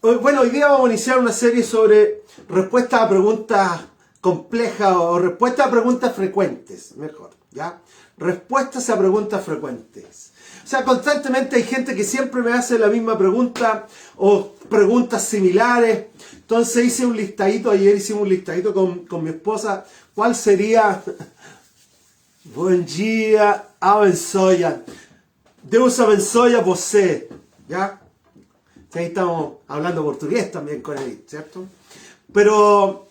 Bueno, hoy día vamos a iniciar una serie sobre respuestas a preguntas complejas o respuestas a preguntas frecuentes, mejor, ¿ya? Respuestas a preguntas frecuentes. O sea, constantemente hay gente que siempre me hace la misma pregunta o preguntas similares. Entonces hice un listadito, ayer hicimos un listadito con mi esposa. ¿Cuál sería? Buen dia, abençoa. Deus abençoe a você, ¿ya? Ahí estamos hablando portugués también con él, ¿cierto? Pero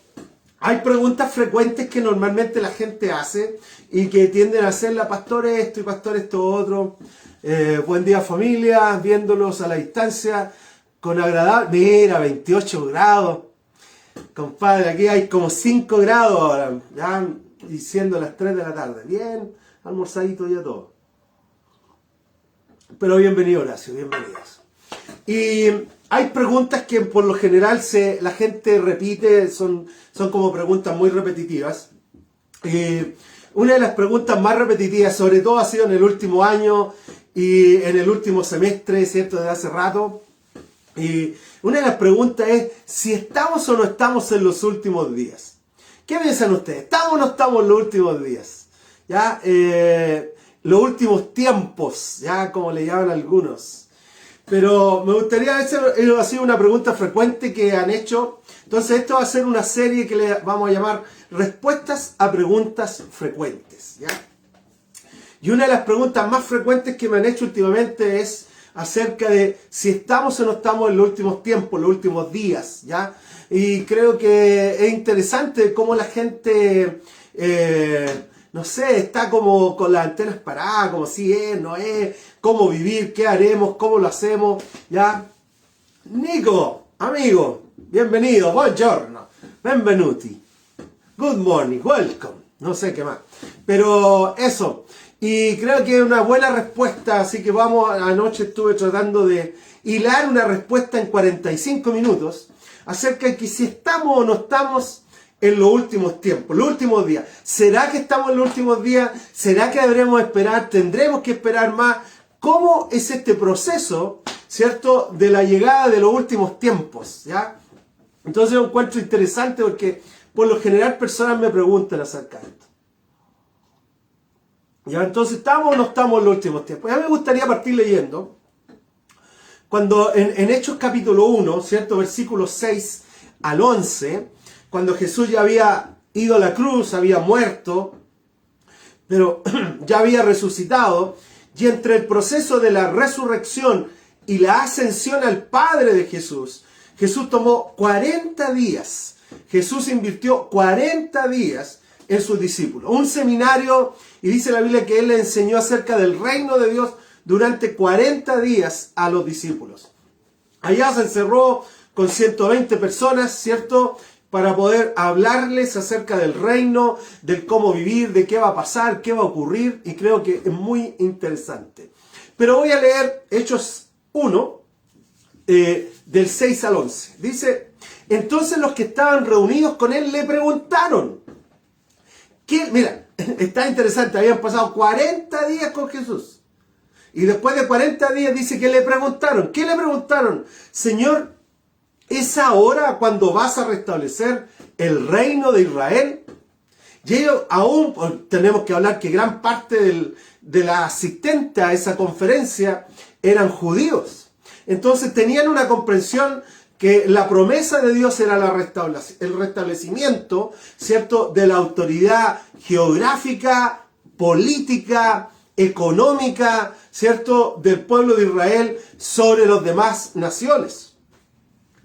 hay preguntas frecuentes que normalmente la gente hace y que tienden a hacerla, pastor esto y pastor esto otro. Buen día familia, viéndolos a la distancia, con agradable... Mira, 28 grados. Compadre, aquí hay como 5 grados ahora, ya, y siendo las 3 de la tarde. Bien, almorzadito ya todo. Pero bienvenido, Horacio, bienvenidos. Y hay preguntas que por lo general la gente repite, son como preguntas muy repetitivas. Una de las preguntas más repetitivas, sobre todo ha sido en el último año y en el último semestre, ¿cierto? Desde hace rato. Y una de las preguntas es si estamos o no estamos en los últimos días. ¿Qué piensan ustedes? ¿Estamos o no estamos en los últimos días? ¿Ya? Los últimos tiempos, ya como le llaman algunos. Pero me gustaría, esa ha sido una pregunta frecuente que han hecho. Entonces esto va a ser una serie que le vamos a llamar Respuestas a preguntas frecuentes, ¿ya? Y una de las preguntas más frecuentes que me han hecho últimamente es acerca de si estamos o no estamos en los últimos tiempos, los últimos días, ¿ya? Y creo que es interesante cómo la gente, no sé, está como con las antenas paradas, como si es, no es, cómo vivir, qué haremos, cómo lo hacemos, ¿ya? Nico, amigo, bienvenido, buongiorno, benvenuti, good morning, welcome, no sé qué más. Pero eso, y creo que es una buena respuesta, así que anoche estuve tratando de hilar una respuesta en 45 minutos acerca de que si estamos o no estamos en los últimos tiempos, los últimos días. ¿Será que estamos en los últimos días? ¿Será que deberemos esperar? ¿Tendremos que esperar más? ¿Cómo es este proceso, cierto, de la llegada de los últimos tiempos? ¿Ya? Entonces lo encuentro interesante porque por lo general personas me preguntan acerca de esto. ¿Ya? Entonces, ¿estamos o no estamos en los últimos tiempos? A mí me gustaría partir leyendo cuando en Hechos capítulo 1, ¿cierto? Versículos 6 al 11, cuando Jesús ya había ido a la cruz, había muerto, pero ya había resucitado, y entre el proceso de la resurrección y la ascensión al Padre de Jesús, Jesús tomó 40 días. Jesús invirtió 40 días en sus discípulos. Un seminario, y dice la Biblia que Él le enseñó acerca del reino de Dios durante 40 días a los discípulos. Allá se encerró con 120 personas, ¿cierto?, para poder hablarles acerca del reino, del cómo vivir, de qué va a pasar, qué va a ocurrir, y creo que es muy interesante. Pero voy a leer Hechos 1, del 6 al 11. Dice, entonces los que estaban reunidos con Él le preguntaron, mira, está interesante, habían pasado 40 días con Jesús. Y después de 40 días dice que le preguntaron. ¿Qué le preguntaron? Señor, ¿es ahora cuando vas a restablecer el reino de Israel? Y ellos aún, tenemos que hablar que gran parte de la asistente a esa conferencia eran judíos. Entonces tenían una comprensión que la promesa de Dios era el restablecimiento, ¿cierto?, de la autoridad geográfica, política, económica, ¿cierto?, del pueblo de Israel sobre las demás naciones.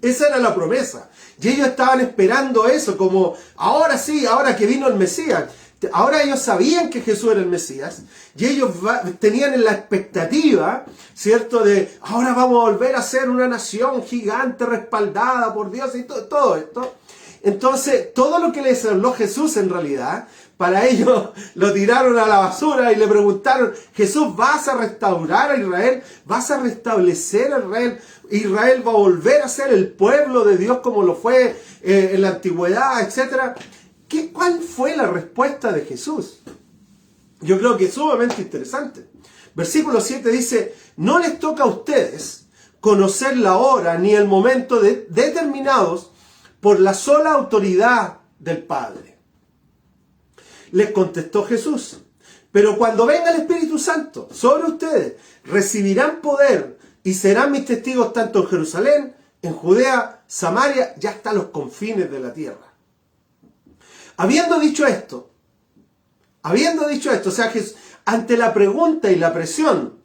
Esa era la promesa. Y ellos estaban esperando eso, como ahora sí, ahora que vino el Mesías. Ahora ellos sabían que Jesús era el Mesías y ellos tenían la expectativa, ¿cierto?, de ahora vamos a volver a ser una nación gigante respaldada por Dios y todo esto. Entonces, todo lo que les habló Jesús en realidad, para ellos lo tiraron a la basura y le preguntaron, Jesús, ¿vas a restaurar a Israel? ¿Vas a restablecer a Israel? ¿Israel va a volver a ser el pueblo de Dios como lo fue en la antigüedad, etcétera? ¿Cuál fue la respuesta de Jesús? Yo creo que es sumamente interesante. Versículo 7 dice, no les toca a ustedes conocer la hora ni el momento determinados por la sola autoridad del Padre. Les contestó Jesús: pero cuando venga el Espíritu Santo sobre ustedes, recibirán poder y serán mis testigos tanto en Jerusalén, en Judea, Samaria y hasta los confines de la tierra. Habiendo dicho esto, o sea, ante la pregunta y la presión,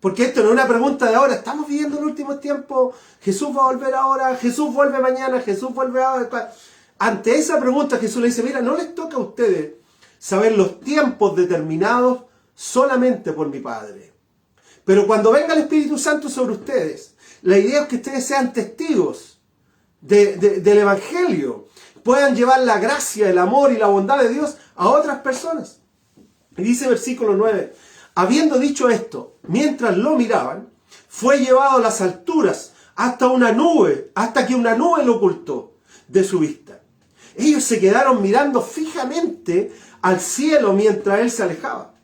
porque esto no es una pregunta de ahora, estamos viviendo el último tiempo, Jesús va a volver ahora, Jesús vuelve mañana, Jesús vuelve ahora. Ante esa pregunta Jesús le dice: mira, no les toca a ustedes saber los tiempos determinados solamente por mi Padre. Pero cuando venga el Espíritu Santo sobre ustedes, la idea es que ustedes sean testigos del Evangelio, puedan llevar la gracia, el amor y la bondad de Dios a otras personas. Y dice versículo 9: habiendo dicho esto, mientras lo miraban, fue llevado a las alturas hasta que una nube lo ocultó de su vista. Ellos se quedaron mirando fijamente al cielo mientras él se alejaba.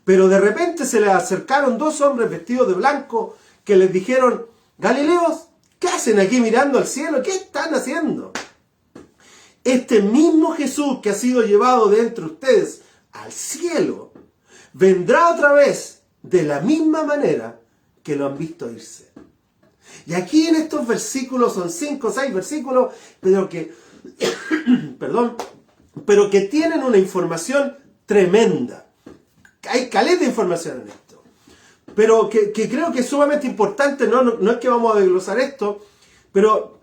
Pero de repente se les acercaron dos hombres vestidos de blanco que les dijeron: Galileos, ¿qué hacen aquí mirando al cielo? ¿Qué están haciendo? Este mismo Jesús que ha sido llevado de entre ustedes al cielo, vendrá otra vez de la misma manera que lo han visto irse. Y aquí en estos versículos, son 5 o 6 versículos, pero que tienen una información tremenda. Hay caleta de información en esto. Pero que creo que es sumamente importante, no es que vamos a desglosar esto, pero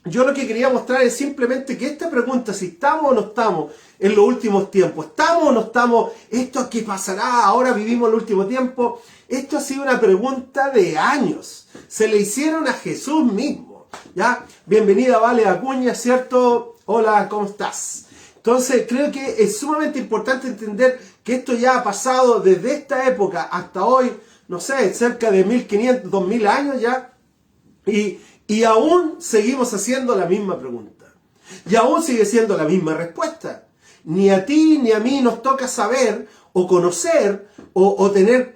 yo lo que quería mostrar es simplemente que esta pregunta, si estamos o no estamos en los últimos tiempos, estamos o no estamos, esto qué pasará, ahora vivimos el último tiempo, esto ha sido una pregunta de años. Se le hicieron a Jesús mismo. ¿Ya? Bienvenida Vale Acuña, ¿cierto? Hola, ¿cómo estás? Entonces creo que es sumamente importante entender que esto ya ha pasado desde esta época hasta hoy, no sé, cerca de 1500, 2000 años ya, y aún seguimos haciendo la misma pregunta. Y aún sigue siendo la misma respuesta. Ni a ti ni a mí nos toca saber o conocer o tener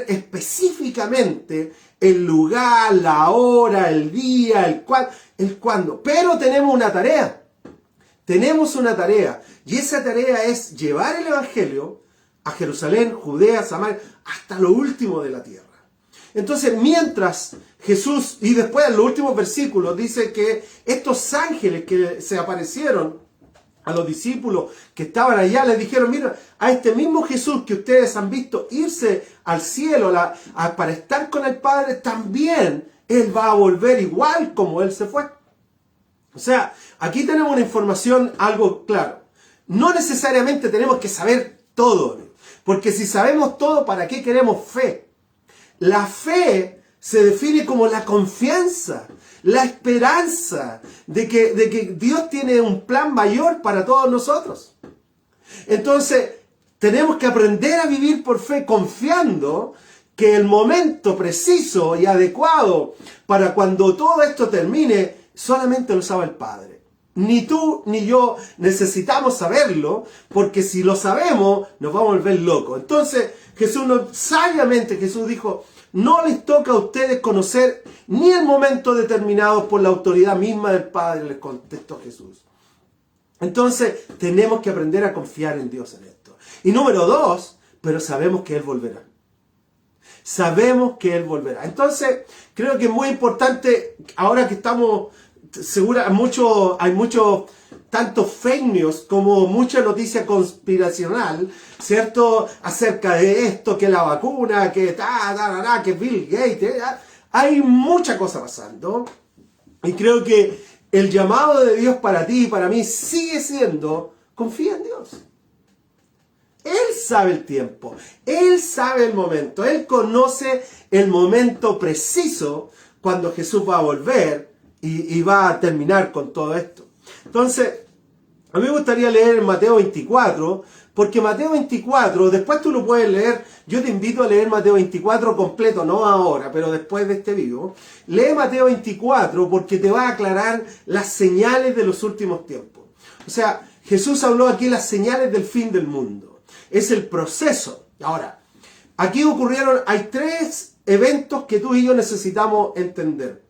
específicamente el lugar, la hora, el día, el cuándo. Pero tenemos una tarea. Y esa tarea es llevar el Evangelio a Jerusalén, Judea, Samaria, hasta lo último de la tierra. Entonces, mientras Jesús, y después en los últimos versículos, dice que estos ángeles que se aparecieron a los discípulos que estaban allá, les dijeron: mira, a este mismo Jesús que ustedes han visto irse al cielo para estar con el Padre, también Él va a volver igual como Él se fue. O sea, aquí tenemos una información algo claro. No necesariamente tenemos que saber todo, porque si sabemos todo, ¿para qué queremos fe? La fe se define como la confianza, la esperanza de que Dios tiene un plan mayor para todos nosotros. Entonces, tenemos que aprender a vivir por fe confiando que el momento preciso y adecuado para cuando todo esto termine solamente lo sabe el Padre. Ni tú ni yo necesitamos saberlo, porque si lo sabemos nos vamos a volver locos. Entonces sabiamente Jesús dijo: no les toca a ustedes conocer ni el momento determinado por la autoridad misma del Padre, les contestó Jesús. Entonces tenemos que aprender a confiar en Dios en esto. Y número 2, pero sabemos que Él volverá. Sabemos que Él volverá. Entonces creo que es muy importante, ahora que estamos seguros, hay mucho tanto fake news como mucha noticia conspiracional, ¿cierto? Acerca de esto, que la vacuna, que que Bill Gates, hay mucha cosa pasando. Y creo que el llamado de Dios para ti y para mí sigue siendo: confía en Dios. Él sabe el tiempo, Él sabe el momento, Él conoce el momento preciso cuando Jesús va a volver y va a terminar con todo esto. Entonces, a mí me gustaría leer Mateo 24, porque Mateo 24, después tú lo puedes leer, yo te invito a leer Mateo 24 completo, no ahora, pero después de este video. Lee Mateo 24 porque te va a aclarar las señales de los últimos tiempos. O sea, Jesús habló aquí de las señales del fin del mundo. Es el proceso. Ahora, aquí hay 3 eventos que tú y yo necesitamos entender.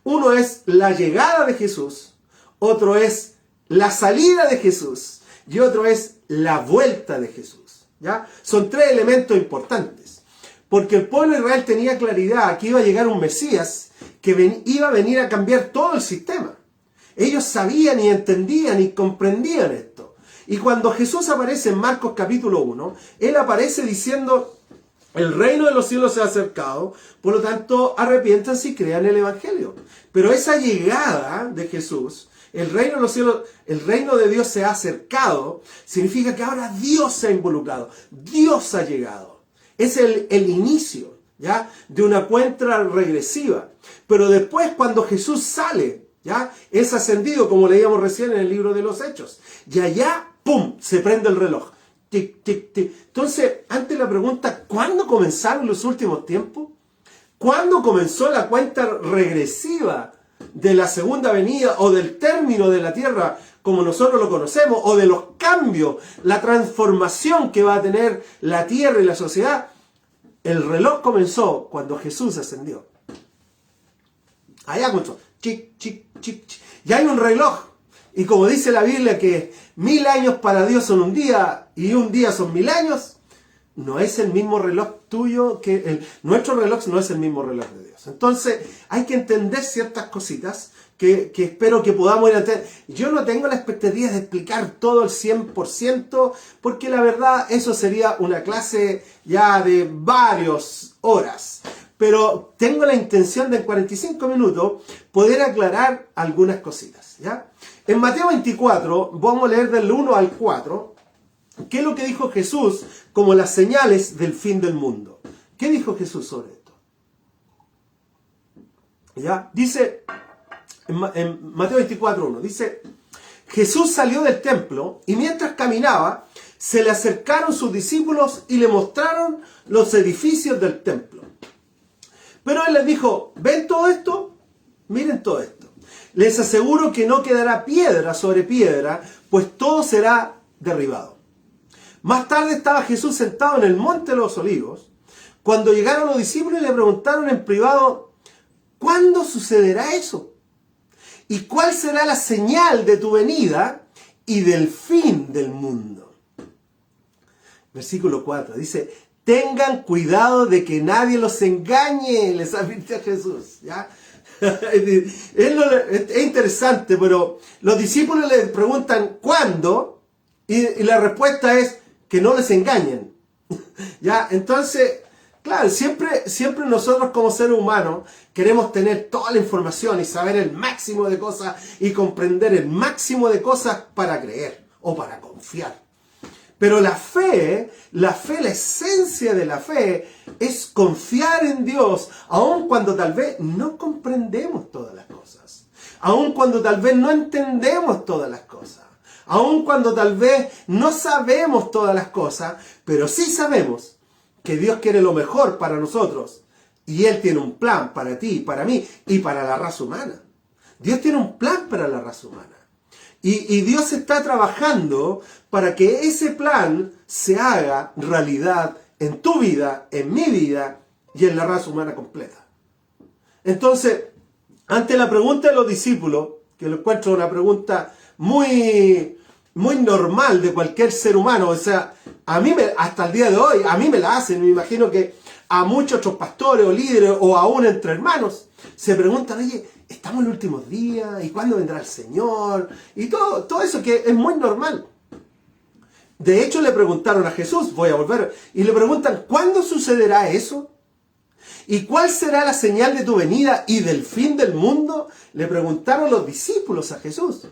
Uno es la llegada de Jesús, otro es la salida de Jesús y otro es la vuelta de Jesús. ¿Ya? Son tres elementos importantes, porque el pueblo de Israel tenía claridad que iba a llegar un Mesías que iba a venir a cambiar todo el sistema. Ellos sabían y entendían y comprendían esto. Y cuando Jesús aparece en Marcos capítulo 1, Él aparece diciendo: el reino de los cielos se ha acercado, por lo tanto arrepiéntanse y crean el Evangelio. Pero esa llegada de Jesús, el reino de los cielos, el reino de Dios se ha acercado, significa que ahora Dios se ha involucrado, Dios ha llegado. Es el inicio, ¿ya?, de una cuenta regresiva. Pero después, cuando Jesús sale, ¿ya?, es ascendido, como leíamos recién en el libro de los Hechos. Y allá, ¡pum!, se prende el reloj. Tic, tic, tic. Entonces, ante la pregunta, ¿cuándo comenzaron los últimos tiempos? ¿Cuándo comenzó la cuenta regresiva de la segunda venida o del término de la tierra como nosotros lo conocemos, o de los cambios, la transformación que va a tener la tierra y la sociedad? El reloj comenzó cuando Jesús ascendió. Allá comenzó. Chic, chic, chic, chic. Y hay un reloj. Y como dice la Biblia que 1000 años para Dios son un día y un día son 1000 años, no es el mismo reloj tuyo que nuestro reloj no es el mismo reloj de Dios. Entonces hay que entender ciertas cositas que espero que podamos ir a entender. Yo no tengo la expectativa de explicar todo al 100%, porque la verdad eso sería una clase ya de varias horas. Pero tengo la intención de en 45 minutos poder aclarar algunas cositas, ¿ya? En Mateo 24, vamos a leer del 1 al 4, ¿qué es lo que dijo Jesús como las señales del fin del mundo? ¿Qué dijo Jesús sobre esto? ¿Ya? Dice, en Mateo 24, 1, dice: Jesús salió del templo y mientras caminaba, se le acercaron sus discípulos y le mostraron los edificios del templo. Pero él les dijo: ¿ven todo esto? Miren todo esto. Les aseguro que no quedará piedra sobre piedra, pues todo será derribado. Más tarde estaba Jesús sentado en el monte de los Olivos, cuando llegaron los discípulos y le preguntaron en privado: ¿cuándo sucederá eso? ¿Y cuál será la señal de tu venida y del fin del mundo? Versículo 4 dice: tengan cuidado de que nadie los engañe, les advirtió Jesús, ¿ya? Es interesante, pero los discípulos le preguntan ¿cuándo? Y la respuesta es que no les engañen. ¿Ya? Entonces, claro, siempre nosotros como seres humanos queremos tener toda la información y saber el máximo de cosas y comprender el máximo de cosas para creer o para confiar. Pero la fe, la esencia de la fe es confiar en Dios, aun cuando tal vez no comprendemos todas las cosas, aun cuando tal vez no entendemos todas las cosas, aun cuando tal vez no sabemos todas las cosas, pero sí sabemos que Dios quiere lo mejor para nosotros y Él tiene un plan para ti, para mí y para la raza humana. Dios tiene un plan para la raza humana. Y Dios está trabajando para que ese plan se haga realidad en tu vida, en mi vida y en la raza humana completa. Entonces, ante la pregunta de los discípulos, que lo encuentro una pregunta muy normal de cualquier ser humano, o sea, hasta el día de hoy, a mí me la hacen, me imagino que a muchos otros pastores o líderes o aún entre hermanos, se preguntan: oye, estamos en los últimos días, ¿y cuándo vendrá el Señor? Y todo eso que es muy normal. De hecho, le preguntaron a Jesús, voy a volver, y le preguntan: ¿cuándo sucederá eso? ¿Y cuál será la señal de tu venida y del fin del mundo? Le preguntaron los discípulos a Jesús.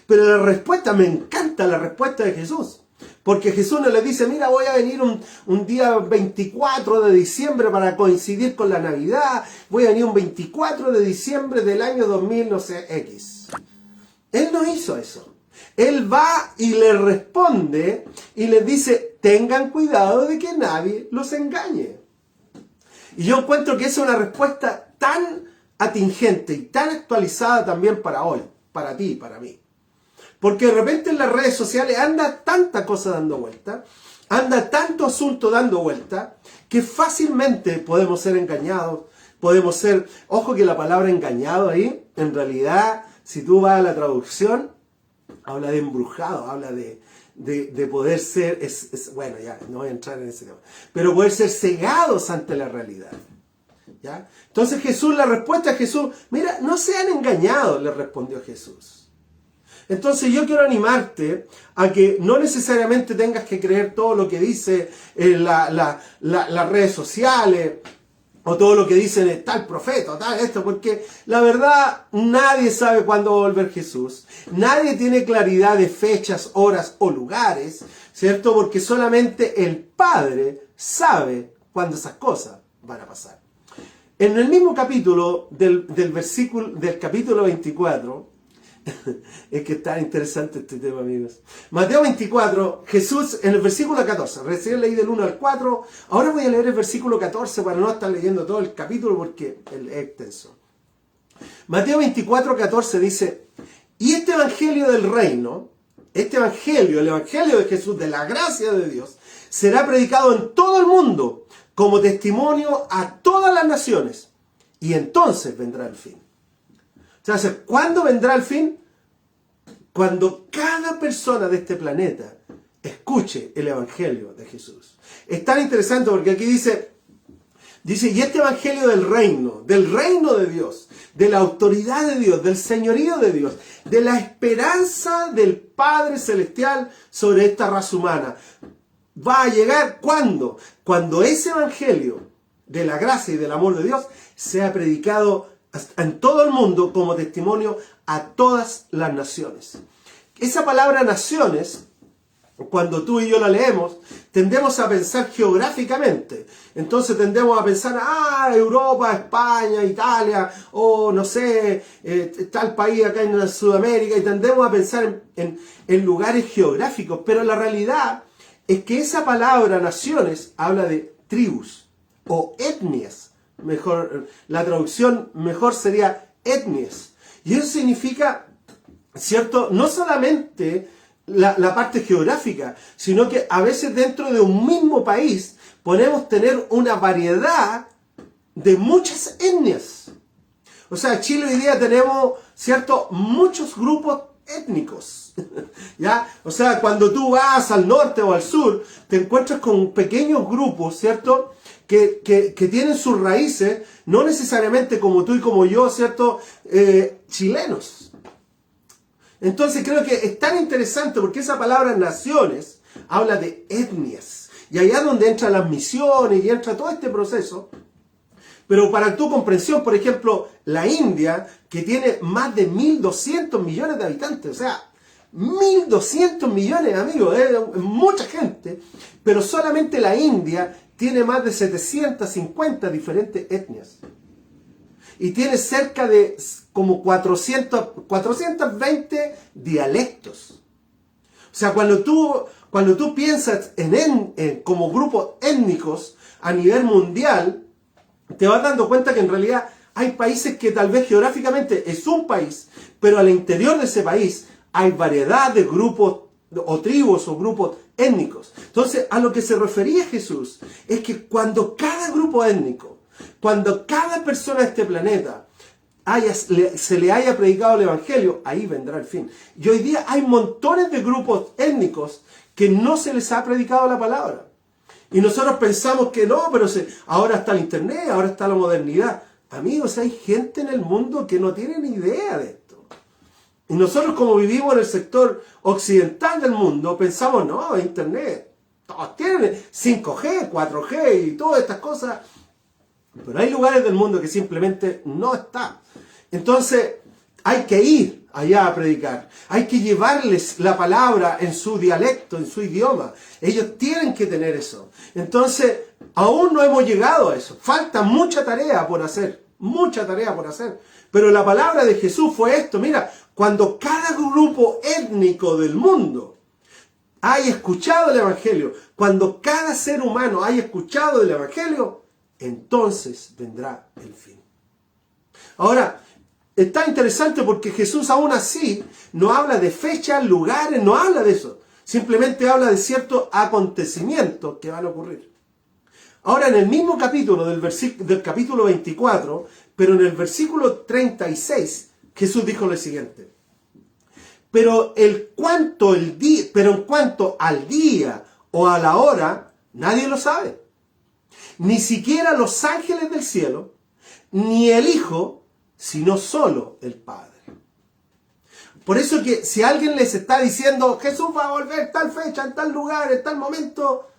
Pero la respuesta, me encanta la respuesta de Jesús. Porque Jesús no le dice: mira, voy a venir un día 24 de diciembre para coincidir con la Navidad. Voy a venir un 24 de diciembre del año 2000, no sé, X. Él no hizo eso. Él va y le responde y les dice: tengan cuidado de que nadie los engañe. Y yo encuentro que esa es una respuesta tan atingente y tan actualizada también para hoy, para ti y para mí. Porque de repente en las redes sociales anda tanta cosa dando vuelta, anda tanto asunto dando vuelta que fácilmente podemos ser engañados, podemos ser, ojo que la palabra engañado ahí, en realidad, si tú vas a la traducción, habla de embrujado, habla de poder ser, bueno, ya, no voy a entrar en ese tema, pero poder ser cegados ante la realidad. ¿Ya? Entonces Jesús, la respuesta a Jesús, mira, no sean engañados, le respondió Jesús. Entonces yo quiero animarte a que no necesariamente tengas que creer todo lo que dice las redes sociales, o todo lo que dicen tal profeta, o tal esto, porque la verdad nadie sabe cuándo va a volver Jesús. Nadie tiene claridad de fechas, horas o lugares, ¿cierto? Porque solamente el Padre sabe cuándo esas cosas van a pasar. En el mismo capítulo del capítulo 24, es que está interesante este tema, amigos. Mateo 24, Jesús en el versículo 14, recién leí del 1 al 4, ahora voy a leer el versículo 14 para no estar leyendo todo el capítulo porque es extenso. Mateo 24, 14 dice, y este evangelio del reino, este evangelio, el evangelio de Jesús, de la gracia de Dios, será predicado en todo el mundo como testimonio a todas las naciones, y entonces vendrá el fin. O sea, ¿cuándo vendrá el fin? Cuando cada persona de este planeta escuche el evangelio de Jesús. Es tan interesante porque aquí dice, y este evangelio del reino de Dios, de la autoridad de Dios, del señorío de Dios, de la esperanza del Padre Celestial sobre esta raza humana, va a llegar ¿cuándo? Cuando ese evangelio de la gracia y del amor de Dios sea predicado en todo el mundo como testimonio a todas las naciones. Esa palabra naciones, cuando tú y yo la leemos, tendemos a pensar geográficamente. Entonces tendemos a pensar, Europa, España, Italia, o no sé, tal país acá en Sudamérica, y tendemos a pensar en lugares geográficos. Pero la realidad es que esa palabra naciones habla de tribus o etnias. Mejor, la traducción mejor sería etnias. Y eso significa, ¿cierto? No solamente la parte geográfica, sino que a veces dentro de un mismo país podemos tener una variedad de muchas etnias. O sea, Chile hoy día tenemos, ¿cierto?, muchos grupos étnicos. ¿Ya? O sea, cuando tú vas al norte o al sur, te encuentras con pequeños grupos, ¿cierto?, que tienen sus raíces, no necesariamente como tú y como yo, ¿cierto?, chilenos. Entonces creo que es tan interesante porque esa palabra naciones habla de etnias. Y allá es donde entran las misiones y entra todo este proceso. Pero para tu comprensión, por ejemplo, la India, que tiene más de 1.200 millones de habitantes, o sea, 1.200 millones, amigos, es mucha gente, pero solamente la India tiene más de 750 diferentes etnias. Y tiene cerca de como 420 dialectos. O sea, cuando tú piensas como grupos étnicos a nivel mundial, te vas dando cuenta que en realidad hay países que tal vez geográficamente es un país, pero al interior de ese país hay variedad de grupos o tribus o grupos étnicos. Entonces, a lo que se refería Jesús es que cuando cada grupo étnico, cuando cada persona de este planeta se le haya predicado el evangelio, ahí vendrá el fin. Y hoy día hay montones de grupos étnicos que no se les ha predicado la palabra. Y nosotros pensamos que no, pero ahora está el internet, ahora está la modernidad. Amigos, hay gente en el mundo que no tiene ni idea de esto. Y nosotros, como vivimos en el sector occidental del mundo, pensamos, no, internet, todos tienen 5G, 4G y todas estas cosas. Pero hay lugares del mundo que simplemente no está. Entonces, hay que ir allá a predicar. Hay que llevarles la palabra en su dialecto, en su idioma. Ellos tienen que tener eso. Entonces, aún no hemos llegado a eso. Falta mucha tarea por hacer. Mucha tarea por hacer. Pero la palabra de Jesús fue esto. Mira, cuando cada grupo étnico del mundo haya escuchado el evangelio, cuando cada ser humano haya escuchado el evangelio, entonces vendrá el fin. Ahora, está interesante porque Jesús aún así no habla de fechas, lugares, no habla de eso, Simplemente habla de ciertos acontecimientos que van a ocurrir. Ahora, en el mismo capítulo del capítulo 24, pero en el versículo 36, Jesús dijo lo siguiente. Pero en cuanto al día o a la hora, nadie lo sabe. Ni siquiera los ángeles del cielo, ni el Hijo, sino solo el Padre. Por eso que si alguien les está diciendo, Jesús va a volver en tal fecha, en tal lugar, en tal momento,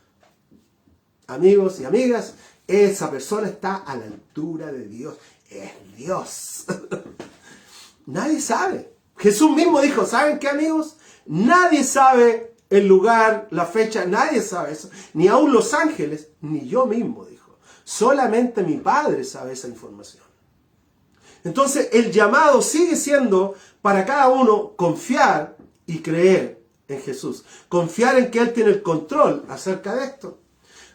amigos y amigas, esa persona está a la altura de Dios. Es Dios. Nadie sabe. Jesús mismo dijo, ¿saben qué, amigos? Nadie sabe el lugar, la fecha, nadie sabe eso. Ni aún los ángeles, ni yo mismo, dijo. Solamente mi Padre sabe esa información. Entonces, el llamado sigue siendo para cada uno confiar y creer en Jesús. Confiar en que Él tiene el control acerca de esto.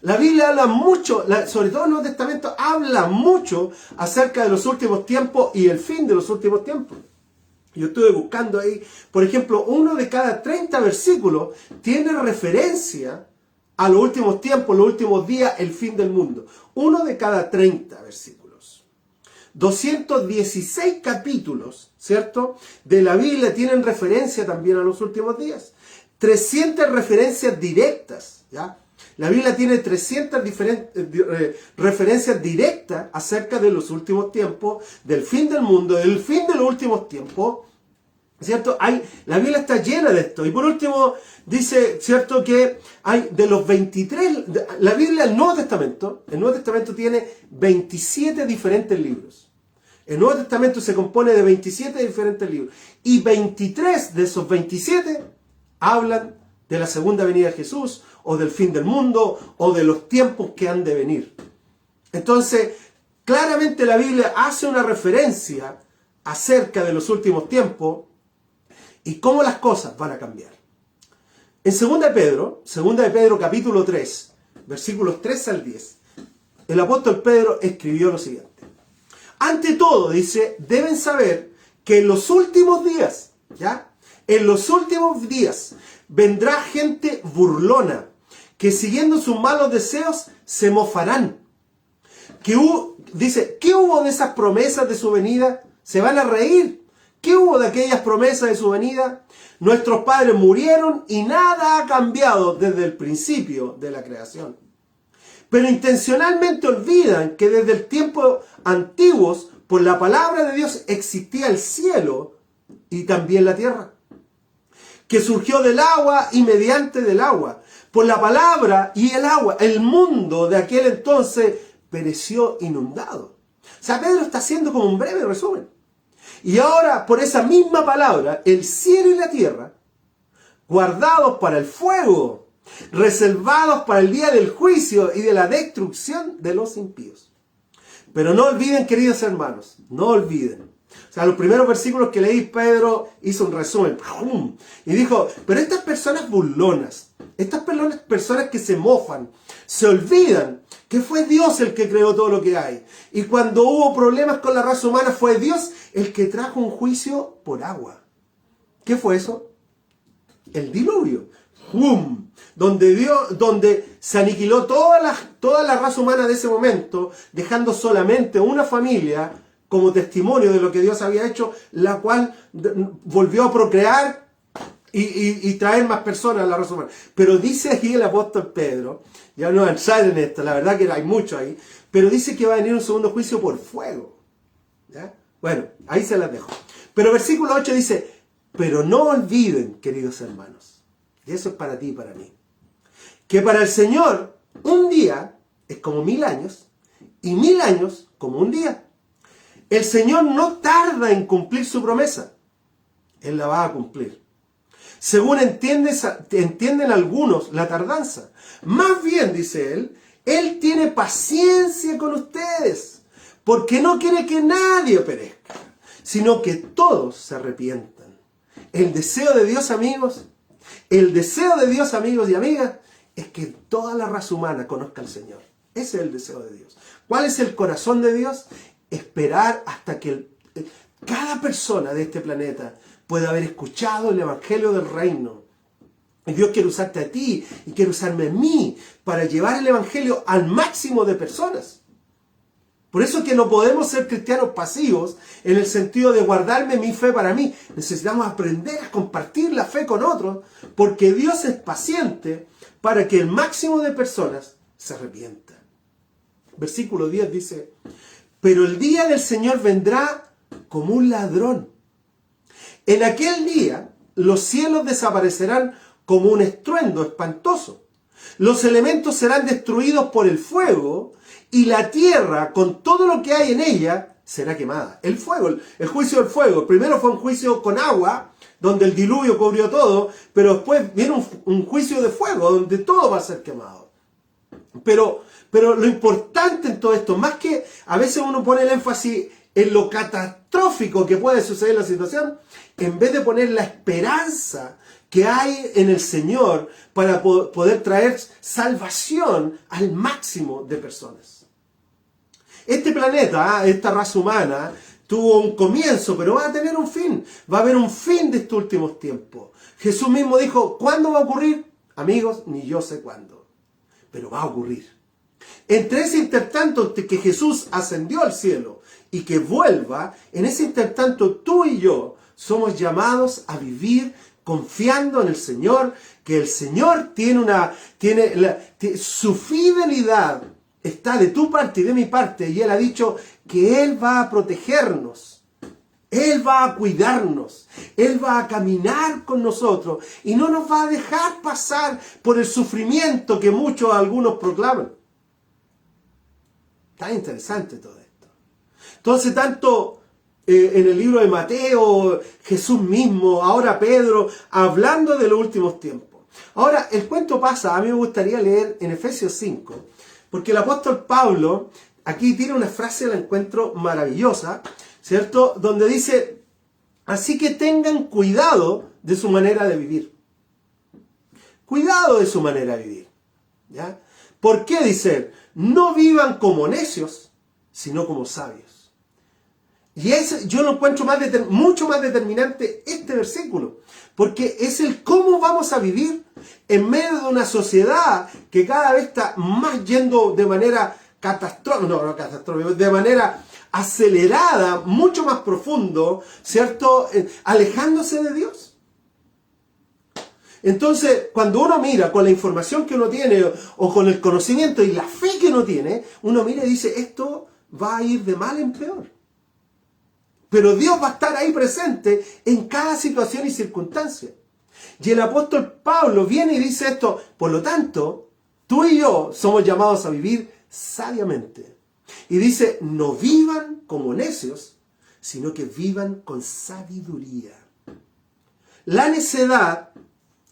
La Biblia habla mucho, sobre todo en el Nuevo Testamento, habla mucho acerca de los últimos tiempos y el fin de los últimos tiempos. Yo estuve buscando ahí, por ejemplo, uno de cada 30 versículos tiene referencia a los últimos tiempos, los últimos días, el fin del mundo. Uno de cada 30 versículos. 216 capítulos, ¿cierto?, de la Biblia tienen referencia también a los últimos días. 300 referencias directas, ¿ya? La Biblia tiene 300 referencias directas acerca de los últimos tiempos, del fin del mundo, del fin de los últimos tiempos, ¿cierto? La Biblia está llena de esto. Y por último, dice, ¿cierto?, que hay de los 23, la Biblia, el Nuevo Testamento tiene 27 diferentes libros. El Nuevo Testamento se compone de 27 diferentes libros. Y 23 de esos 27 hablan de la segunda venida de Jesús, o del fin del mundo, o de los tiempos que han de venir. Entonces, claramente la Biblia hace una referencia acerca de los últimos tiempos y cómo las cosas van a cambiar. En 2 de Pedro capítulo 3, versículos 3 al 10, el apóstol Pedro escribió lo siguiente. Ante todo, dice, deben saber que en los últimos días, ¿ya? En los últimos días vendrá gente burlona, que siguiendo sus malos deseos se mofarán. Dice, ¿qué hubo de esas promesas de su venida? Se van a reír. ¿Qué hubo de aquellas promesas de su venida? Nuestros padres murieron y nada ha cambiado desde el principio de la creación. Pero intencionalmente olvidan que desde el tiempo antiguos, por la palabra de Dios existía el cielo y también la tierra, que surgió del agua y mediante del agua. Por la palabra y el agua, el mundo de aquel entonces pereció inundado. O sea, Pedro está haciendo como un breve resumen. Y ahora, por esa misma palabra, el cielo y la tierra, guardados para el fuego, reservados para el día del juicio y de la destrucción de los impíos. Pero no olviden, queridos hermanos, no olviden. O sea, los primeros versículos que leí, Pedro hizo un resumen. Y dijo, pero estas personas burlonas, estas personas que se mofan, se olvidan que fue Dios el que creó todo lo que hay. Y cuando hubo problemas con la raza humana, fue Dios el que trajo un juicio por agua. ¿Qué fue eso? El diluvio. Donde se aniquiló toda la raza humana de ese momento, dejando solamente una familia como testimonio de lo que Dios había hecho, la cual volvió a procrear y traer más personas a la raza humana. Pero dice aquí el apóstol Pedro, ya no voy a entrar en esto, la verdad que hay mucho ahí, pero dice que va a venir un segundo juicio por fuego. ¿Ya? Bueno, ahí se las dejo. Pero versículo 8 dice, pero no olviden, queridos hermanos, y eso es para ti y para mí, que para el Señor un día es como 1000 años, y 1000 años como un día. El Señor no tarda en cumplir su promesa. Él la va a cumplir. Según entienden algunos la tardanza. Más bien, dice Él tiene paciencia con ustedes, porque no quiere que nadie perezca, sino que todos se arrepientan. El deseo de Dios, amigos y amigas, es que toda la raza humana conozca al Señor. Ese es el deseo de Dios. ¿Cuál es el corazón de Dios? Esperar hasta que cada persona de este planeta pueda haber escuchado el Evangelio del Reino Y Dios quiere usarte a ti y quiere usarme a mí para llevar el evangelio al máximo de personas. Por eso es que no podemos ser cristianos pasivos en el sentido de guardarme mi fe para mí. Necesitamos aprender a compartir la fe con otros, porque Dios es paciente para que el máximo de personas se arrepientan. Versículo 10 dice: pero el día del Señor vendrá como un ladrón. En aquel día los cielos desaparecerán como un estruendo espantoso. Los elementos serán destruidos por el fuego y la tierra con todo lo que hay en ella será quemada. El fuego, el juicio del fuego. Primero fue un juicio con agua, donde el diluvio cubrió todo, pero después viene un juicio de fuego, donde todo va a ser quemado. Pero lo importante en todo esto, más que a veces uno pone el énfasis en lo catastrófico que puede suceder en la situación, en vez de poner la esperanza que hay en el Señor para poder traer salvación al máximo de personas. Este planeta, esta raza humana, tuvo un comienzo, pero va a tener un fin. Va a haber un fin de estos últimos tiempos. Jesús mismo dijo: ¿cuándo va a ocurrir? Amigos, ni yo sé cuándo, pero va a ocurrir. Entre ese intertanto que Jesús ascendió al cielo y que vuelva, en ese intertanto tú y yo somos llamados a vivir confiando en el Señor, que el Señor su fidelidad está de tu parte y de mi parte, y Él ha dicho que Él va a protegernos, Él va a cuidarnos, Él va a caminar con nosotros y no nos va a dejar pasar por el sufrimiento que algunos proclaman. Está interesante todo esto. Entonces, tanto en el libro de Mateo, Jesús mismo, ahora Pedro, hablando de los últimos tiempos. Ahora, el cuento pasa, a mí me gustaría leer en Efesios 5, porque el apóstol Pablo aquí tiene una frase, la encuentro maravillosa, ¿cierto? Donde dice: así que tengan cuidado de su manera de vivir. Cuidado de su manera de vivir. ¿Ya? ¿Por qué dice? No vivan como necios, sino como sabios. Y yo lo encuentro mucho más determinante este versículo, porque es el cómo vamos a vivir en medio de una sociedad que cada vez está más yendo de manera de manera acelerada, mucho más profundo, ¿cierto? Alejándose de Dios. Entonces, cuando uno mira con la información que uno tiene o con el conocimiento y la fe que uno tiene, uno mira y dice: esto va a ir de mal en peor. Pero Dios va a estar ahí presente en cada situación y circunstancia. Y el apóstol Pablo viene y dice esto: por lo tanto, tú y yo somos llamados a vivir sabiamente. Y dice: no vivan como necios, sino que vivan con sabiduría. La necedad,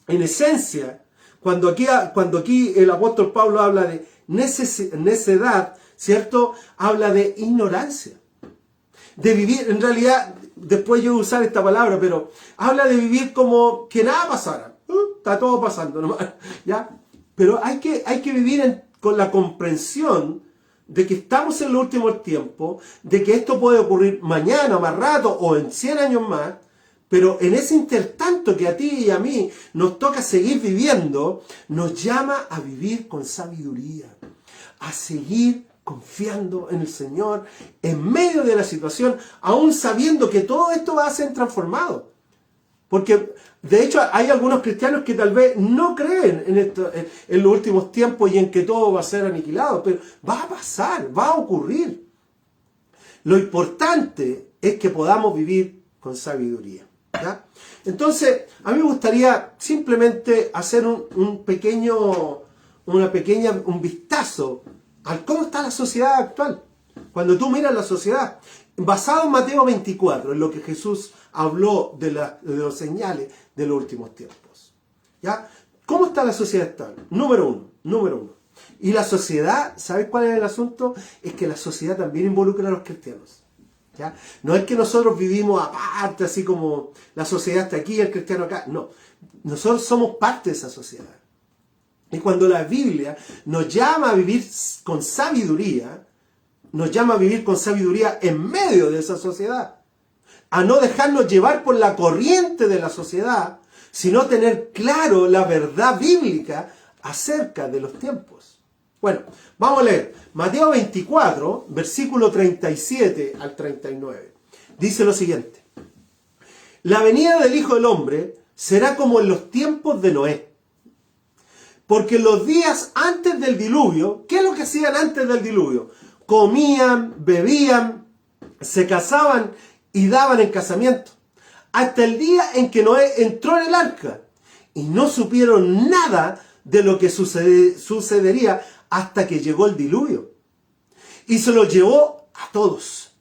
en esencia, cuando aquí el apóstol Pablo habla de necedad, ¿cierto? Habla de ignorancia. De vivir, en realidad, después yo voy a usar esta palabra, pero habla de vivir como que nada pasara. Está todo pasando nomás, ¿ya? Pero hay que vivir con la comprensión de que estamos en los últimos tiempos, de que esto puede ocurrir mañana, más rato, o en 100 años más, pero en ese intertanto que a ti y a mí nos toca seguir viviendo, nos llama a vivir con sabiduría, a seguir confiando en el Señor en medio de la situación, aún sabiendo que todo esto va a ser transformado. Porque, de hecho, hay algunos cristianos que tal vez no creen en los últimos tiempos y en que todo va a ser aniquilado, pero va a pasar, va a ocurrir. Lo importante es que podamos vivir con sabiduría, ¿ya? Entonces, a mí me gustaría simplemente hacer un vistazo al cómo está la sociedad actual. Cuando tú miras la sociedad, basado en Mateo 24, en lo que Jesús habló de los señales de los últimos tiempos. ¿Ya? ¿Cómo está la sociedad actual? Número uno. Y la sociedad, ¿sabes cuál es el asunto? Es que la sociedad también involucra a los cristianos. ¿Ya? No es que nosotros vivimos aparte, así como la sociedad está aquí y el cristiano acá. No, nosotros somos parte de esa sociedad. Y cuando la Biblia nos llama a vivir con sabiduría, nos llama a vivir con sabiduría en medio de esa sociedad. A no dejarnos llevar por la corriente de la sociedad, sino tener claro la verdad bíblica acerca de los tiempos. Bueno, vamos a leer Mateo 24, versículo 37 al 39. Dice lo siguiente: la venida del Hijo del Hombre será como en los tiempos de Noé. Porque en los días antes del diluvio, ¿qué es lo que hacían antes del diluvio? Comían, bebían, se casaban y daban en casamiento, hasta el día en que Noé entró en el arca, y no supieron nada de lo que sucedería hasta que llegó el diluvio, y se lo llevó a todos.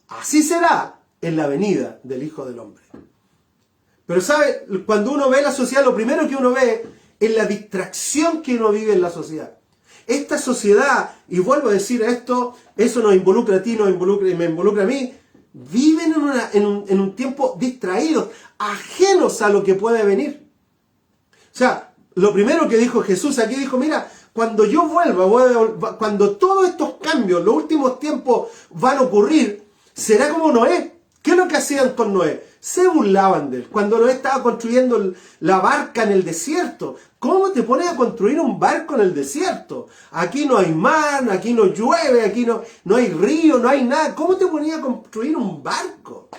Así será en la venida del Hijo del Hombre. Pero ¿sabe? Cuando uno ve la sociedad, lo primero que uno ve es la distracción que uno vive en la sociedad. Esta sociedad, y vuelvo a decir esto, eso nos involucra a ti, me involucra a mí, viven en un tiempo distraídos, ajenos a lo que puede venir. O sea, lo primero que dijo Jesús aquí, dijo, mira, cuando yo vuelva, cuando todos estos cambios, los últimos tiempos van a ocurrir, será como Noé. ¿Qué es lo que hacían con Noé? Se burlaban de él. Cuando Noé estaba construyendo la barca en el desierto, ¿cómo te pones a construir un barco en el desierto? Aquí no hay mar, aquí no llueve, aquí no hay río, no hay nada. ¿Cómo te ponías a construir un barco?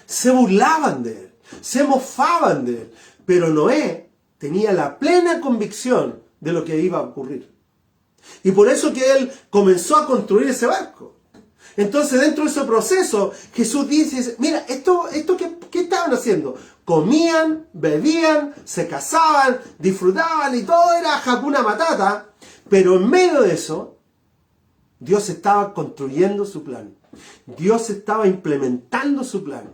Se burlaban de él, se mofaban de él. Pero Noé tenía la plena convicción de lo que iba a ocurrir. Y por eso que él comenzó a construir ese barco. Entonces, dentro de ese proceso, Jesús dice, mira, ¿qué estaban haciendo? Comían, bebían, se casaban, disfrutaban y todo era Hakuna Matata. Pero en medio de eso, Dios estaba construyendo su plan. Dios estaba implementando su plan.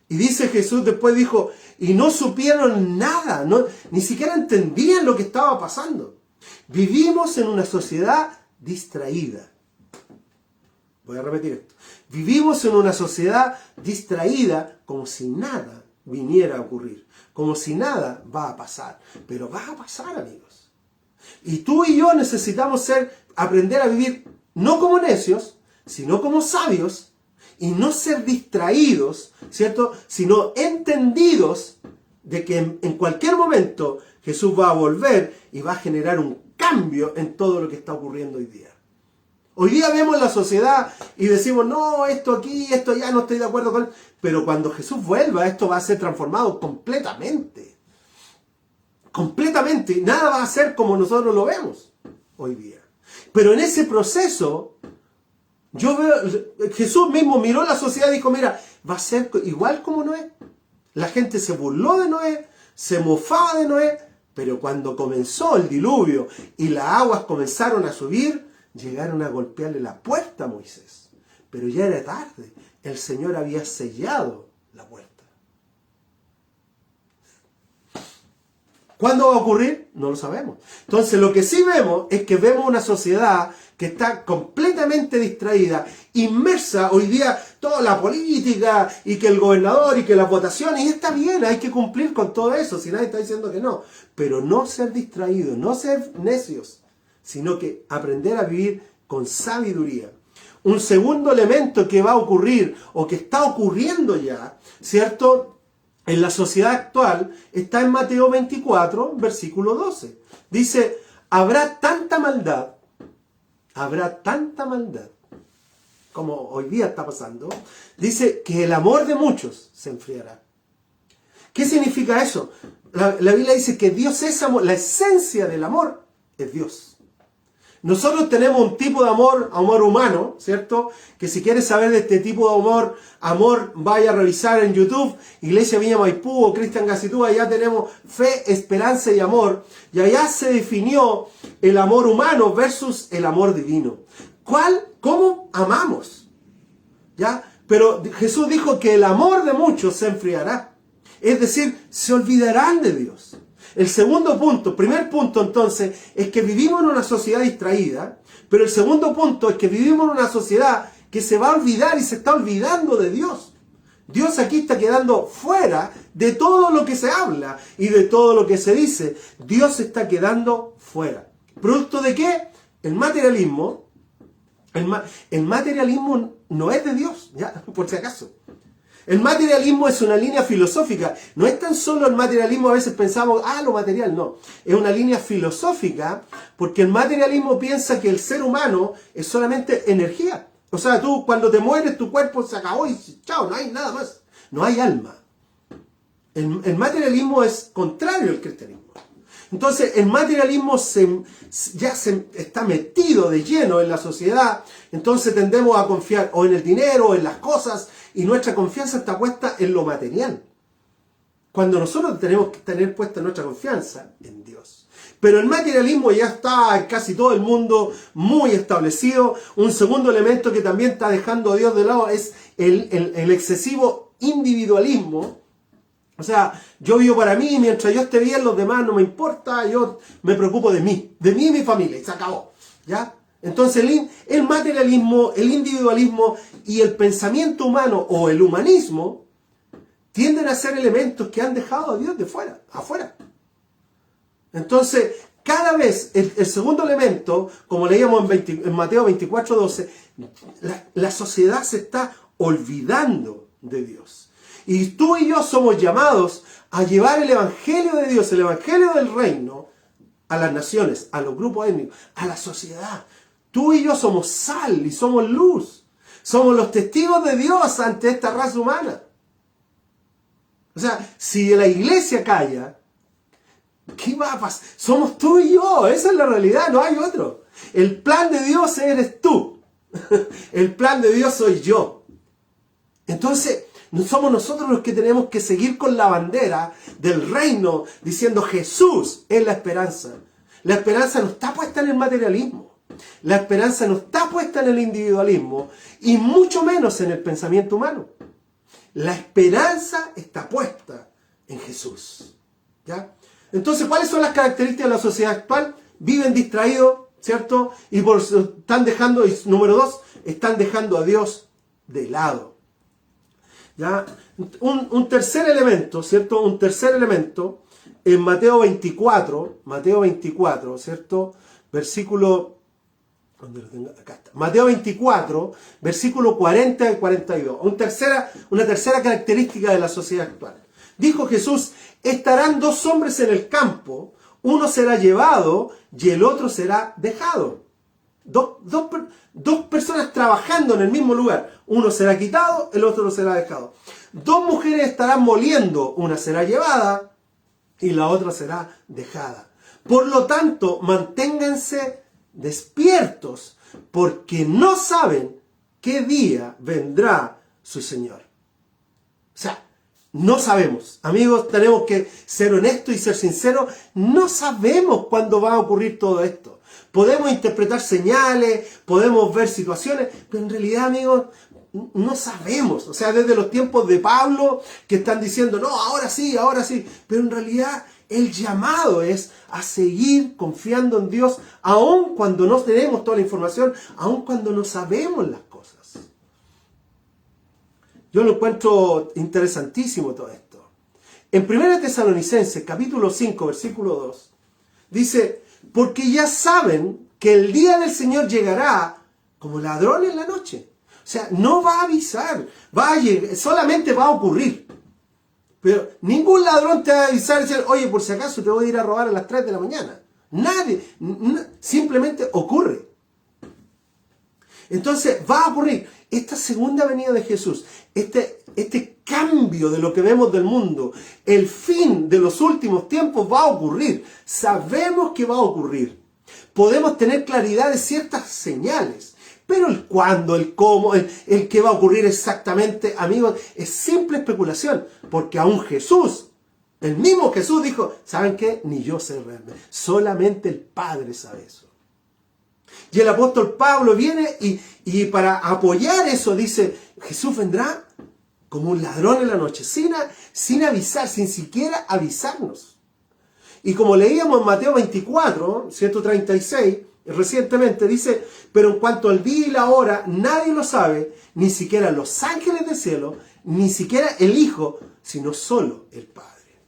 Y dice Jesús, después dijo, y no supieron nada, ni siquiera entendían lo que estaba pasando. Vivimos en una sociedad distraída. Voy a repetir esto. Vivimos en una sociedad distraída como si nada viniera a ocurrir. Como si nada va a pasar. Pero va a pasar, amigos. Y tú y yo necesitamos aprender a vivir no como necios, sino como sabios. Y no ser distraídos, ¿cierto? Sino entendidos de que en cualquier momento Jesús va a volver y va a generar un cambio en todo lo que está ocurriendo hoy día. Hoy día vemos la sociedad y decimos, no, esto aquí, esto ya no estoy de acuerdo con... Pero cuando Jesús vuelva, esto va a ser transformado completamente. Completamente. Y nada va a ser como nosotros lo vemos hoy día. Pero en ese proceso, yo veo, Jesús mismo miró la sociedad y dijo, mira, va a ser igual como Noé. La gente se burló de Noé, se mofaba de Noé, pero cuando comenzó el diluvio y las aguas comenzaron a subir, llegaron a golpearle la puerta a Moisés. Pero ya era tarde. El Señor había sellado la puerta. ¿Cuándo va a ocurrir? No lo sabemos. Entonces lo que sí vemos es que vemos una sociedad que está completamente distraída, inmersa hoy día toda la política y que el gobernador y que las votaciones, y está bien, hay que cumplir con todo eso, si nadie está diciendo que no. Pero no ser distraídos, no ser necios, sino que aprender a vivir con sabiduría. Un segundo elemento que va a ocurrir, o que está ocurriendo ya, ¿cierto?, en la sociedad actual, está en Mateo 24, versículo 12. Dice, habrá tanta maldad, como hoy día está pasando, dice que el amor de muchos se enfriará. ¿Qué significa eso? La Biblia dice que Dios es amor, la esencia del amor es Dios. Nosotros tenemos un tipo de amor humano, ¿cierto? Que si quieres saber de este tipo de amor, vaya a revisar en YouTube, Iglesia Viña Maipú o Cristian Gacitú, allá tenemos fe, esperanza y amor. Y allá se definió el amor humano versus el amor divino. ¿Cómo amamos? ¿Ya? Pero Jesús dijo que el amor de muchos se enfriará. Es decir, se olvidarán de Dios. El segundo punto, primer punto entonces, es que vivimos en una sociedad distraída, pero el segundo punto es que vivimos en una sociedad que se va a olvidar y se está olvidando de Dios. Dios aquí está quedando fuera de todo lo que se habla y de todo lo que se dice. Dios está quedando fuera. ¿Producto de qué? El materialismo. El materialismo no es de Dios, ya, por si acaso. El materialismo es una línea filosófica. No es tan solo el materialismo, a veces pensamos, lo material, no. Es una línea filosófica porque el materialismo piensa que el ser humano es solamente energía. O sea, tú cuando te mueres, tu cuerpo se acabó y chao, no hay nada más. No hay alma. El materialismo es contrario al cristianismo. Entonces, el materialismo ya se está metido de lleno en la sociedad. Entonces tendemos a confiar o en el dinero o en las cosas, y nuestra confianza está puesta en lo material. Cuando nosotros tenemos que tener puesta nuestra confianza en Dios. Pero el materialismo ya está en casi todo el mundo muy establecido. Un segundo elemento que también está dejando a Dios de lado es el excesivo individualismo. O sea, yo vivo para mí, mientras yo esté bien, los demás no me importa, yo me preocupo de mí y mi familia, y se acabó. ¿Ya? Entonces el materialismo, el individualismo y el pensamiento humano o el humanismo tienden a ser elementos que han dejado a Dios afuera. Entonces, cada vez el segundo elemento, como leíamos en Mateo 24:12, la sociedad se está olvidando de Dios. Y tú y yo somos llamados a llevar el evangelio de Dios, el evangelio del reino, a las naciones, a los grupos étnicos, a la sociedad. Tú y yo somos sal y somos luz. Somos los testigos de Dios ante esta raza humana. O sea, si la iglesia calla, ¿qué va a pasar? Somos tú y yo, esa es la realidad, no hay otro. El plan de Dios eres tú. El plan de Dios soy yo. Entonces, somos nosotros los que tenemos que seguir con la bandera del reino, diciendo Jesús es la esperanza. La esperanza no está puesta en el materialismo. La esperanza no está puesta en el individualismo y mucho menos en el pensamiento humano. La esperanza está puesta en Jesús. ¿Ya? Entonces, ¿cuáles son las características de la sociedad actual? Viven distraídos, ¿cierto? Y están dejando, y número 2, están dejando a Dios de lado. ¿Ya? Un tercer elemento, ¿cierto? Un tercer elemento en Mateo 24, ¿cierto? Versículo, ¿dónde lo tengo? Acá está. Mateo 24, versículo 40 y 42. Una tercera característica de la sociedad actual. Dijo Jesús, estarán dos hombres en el campo, uno será llevado y el otro será dejado. Dos personas trabajando en el mismo lugar. Uno será quitado, el otro será dejado. Dos mujeres estarán moliendo, una será llevada y la otra será dejada. Por lo tanto, manténganse despiertos, porque no saben qué día vendrá su Señor. O sea, no sabemos. Amigos, tenemos que ser honestos y ser sinceros. No sabemos cuándo va a ocurrir todo esto. Podemos interpretar señales, podemos ver situaciones, pero en realidad, amigos, no sabemos. O sea, desde los tiempos de Pablo, que están diciendo, no, ahora sí. Pero en realidad, el llamado es a seguir confiando en Dios, aun cuando no tenemos toda la información, aun cuando no sabemos las cosas. Yo lo encuentro interesantísimo todo esto. En 1 Tesalonicenses, capítulo 5, versículo 2, dice, porque ya saben que el día del Señor llegará como ladrón en la noche. O sea, no va a avisar, solamente va a ocurrir. Pero ningún ladrón te va a avisar y decir, oye, por si acaso te voy a ir a robar a las 3 de la mañana. Nadie, simplemente ocurre. Entonces va a ocurrir esta segunda venida de Jesús, este cambio de lo que vemos del mundo, el fin de los últimos tiempos va a ocurrir. Sabemos que va a ocurrir. Podemos tener claridad de ciertas señales, pero el cuándo, el cómo, el qué va a ocurrir exactamente, amigos, es simple especulación, porque aún Jesús, el mismo Jesús dijo, ¿saben qué? Ni yo sé realmente, solamente el Padre sabe eso. Y el apóstol Pablo viene y para apoyar eso dice, Jesús vendrá como un ladrón en la noche, sin avisar, sin siquiera avisarnos. Y como leíamos en Mateo 24, 136, recientemente dice, pero en cuanto al día y la hora, nadie lo sabe, ni siquiera los ángeles del cielo, ni siquiera el Hijo, sino solo el Padre.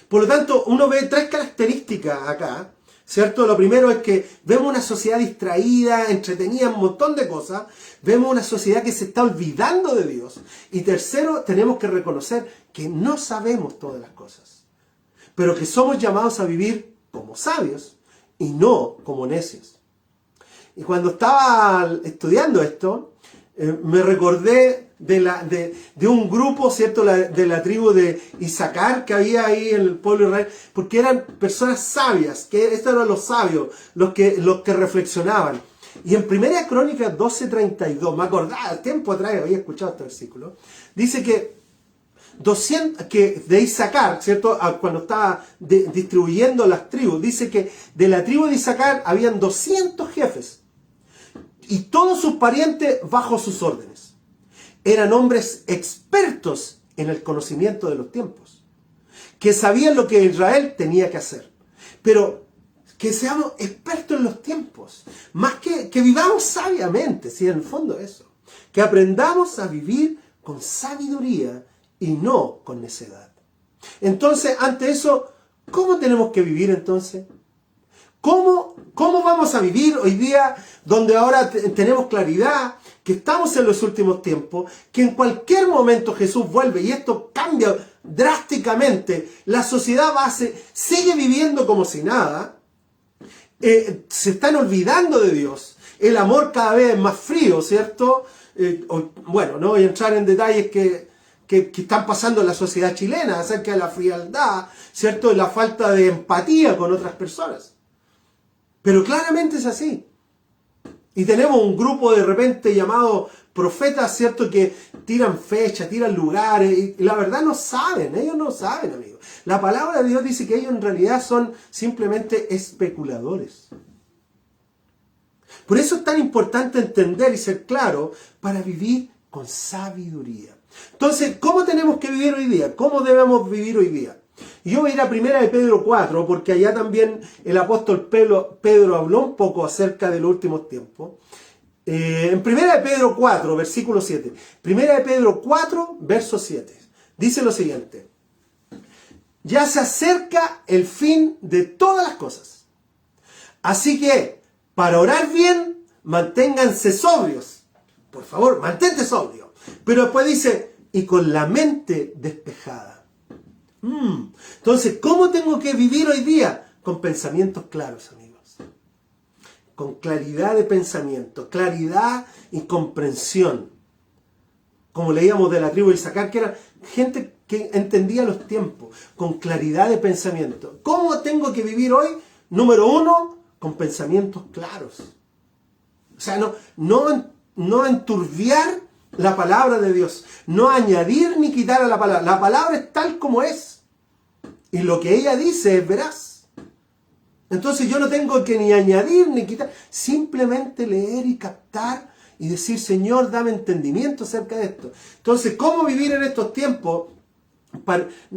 Por lo tanto, uno ve tres características acá ¿cierto? Lo primero es que vemos una sociedad distraída, entretenida, un montón de cosas. Vemos una sociedad que se está olvidando de Dios. Y tercero, tenemos que reconocer que no sabemos todas las cosas, pero que somos llamados a vivir como sabios y no como necios. Y cuando estaba estudiando esto, me recordé de un grupo, ¿cierto?, de la tribu de Isaacar que había ahí en el pueblo de Israel, porque eran personas sabias, que estos eran los sabios, los que reflexionaban. Y en 1 Crónicas 12:32, me acordaba, tiempo atrás había escuchado este versículo, dice que de Isaacar, ¿cierto?, cuando estaba distribuyendo las tribus, dice que de la tribu de Isaacar habían 200 jefes y todos sus parientes bajo sus órdenes. Eran hombres expertos en el conocimiento de los tiempos, que sabían lo que Israel tenía que hacer. Pero que seamos expertos en los tiempos, más que vivamos sabiamente, si en el fondo eso. Que aprendamos a vivir con sabiduría y no con necedad. Entonces, ante eso, ¿cómo tenemos que vivir entonces? ¿Cómo vamos a vivir hoy día donde ahora tenemos claridad, que estamos en los últimos tiempos, que en cualquier momento Jesús vuelve y esto cambia drásticamente? La sociedad sigue viviendo como si nada, se están olvidando de Dios, el amor cada vez es más frío, ¿cierto? Bueno, no voy a entrar en detalles que están pasando en la sociedad chilena acerca de la frialdad, ¿cierto? La falta de empatía con otras personas. Pero claramente es así. Y tenemos un grupo de repente llamado profetas, ¿cierto?, que tiran fechas, tiran lugares, y la verdad no saben, ellos no saben, amigos. La palabra de Dios dice que ellos en realidad son simplemente especuladores. Por eso es tan importante entender y ser claro para vivir con sabiduría. Entonces, ¿cómo tenemos que vivir hoy día? ¿Cómo debemos vivir hoy día? Yo voy a ir a 1 de Pedro 4, porque allá también el apóstol Pedro habló un poco acerca de los últimos tiempos. En 1 de Pedro 4, versículo 7. 1 de Pedro 4, verso 7. Dice lo siguiente. Ya se acerca el fin de todas las cosas. Así que, para orar bien, manténganse sobrios. Por favor, mantente sobrio. Pero después dice, y con la mente despejada. Entonces, ¿cómo tengo que vivir hoy día? Con pensamientos claros, amigos. Con claridad de pensamiento, claridad y comprensión. Como leíamos de la tribu de Isaacar, que era gente que entendía los tiempos, con claridad de pensamiento. ¿Cómo tengo que vivir hoy? Número 1, con pensamientos claros. O sea, no enturbiar la palabra de Dios, no añadir ni quitar a la palabra. La palabra es tal como es. Y lo que ella dice es veraz. Entonces yo no tengo que ni añadir ni quitar. Simplemente leer y captar y decir, Señor, dame entendimiento acerca de esto. Entonces, ¿cómo vivir en estos tiempos?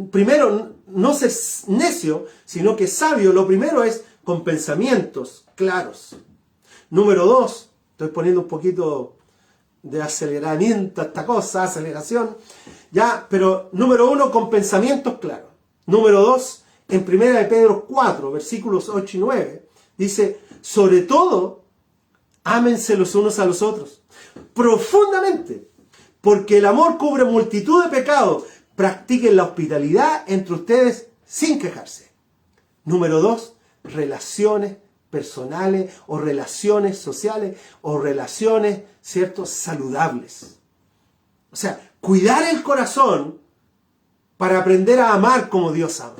Primero, no ser necio, sino que sabio. Lo primero es con pensamientos claros. Número 2, estoy poniendo un poquito de aceleramiento a esta cosa, aceleración. Ya, pero número 1, con pensamientos claros. Número 2, en 1 de Pedro 4, versículos 8 y 9, dice, sobre todo, ámense los unos a los otros, profundamente, porque el amor cubre multitud de pecados. Practiquen la hospitalidad entre ustedes sin quejarse. Número 2, relaciones personales o relaciones sociales o relaciones, ¿cierto?, saludables. O sea, cuidar el corazón para aprender a amar como Dios ama.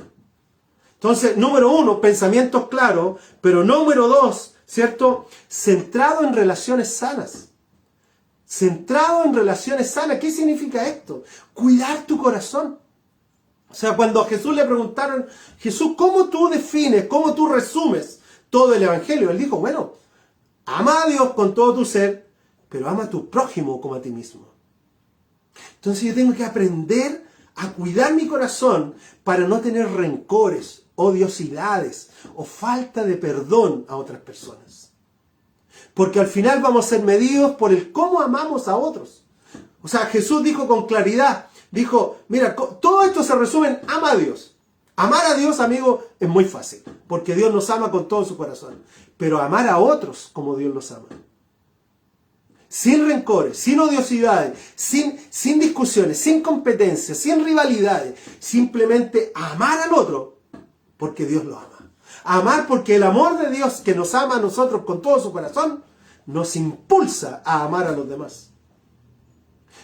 Entonces, número 1, pensamientos claros, pero número 2, ¿cierto?, centrado en relaciones sanas. Centrado en relaciones sanas. ¿Qué significa esto? Cuidar tu corazón. O sea, cuando a Jesús le preguntaron, Jesús, ¿cómo tú defines, cómo tú resumes todo el Evangelio? Él dijo, bueno, ama a Dios con todo tu ser, pero ama a tu prójimo como a ti mismo. Entonces yo tengo que aprender a cuidar mi corazón para no tener rencores, odiosidades o falta de perdón a otras personas. Porque al final vamos a ser medidos por el cómo amamos a otros. O sea, Jesús dijo con claridad, dijo, mira, todo esto se resume en ama a Dios. Amar a Dios, amigo, es muy fácil, porque Dios nos ama con todo su corazón. Pero amar a otros como Dios los ama. Sin rencores, sin odiosidades, sin discusiones, sin competencias, sin rivalidades. Simplemente amar al otro porque Dios lo ama. Amar porque el amor de Dios que nos ama a nosotros con todo su corazón nos impulsa a amar a los demás.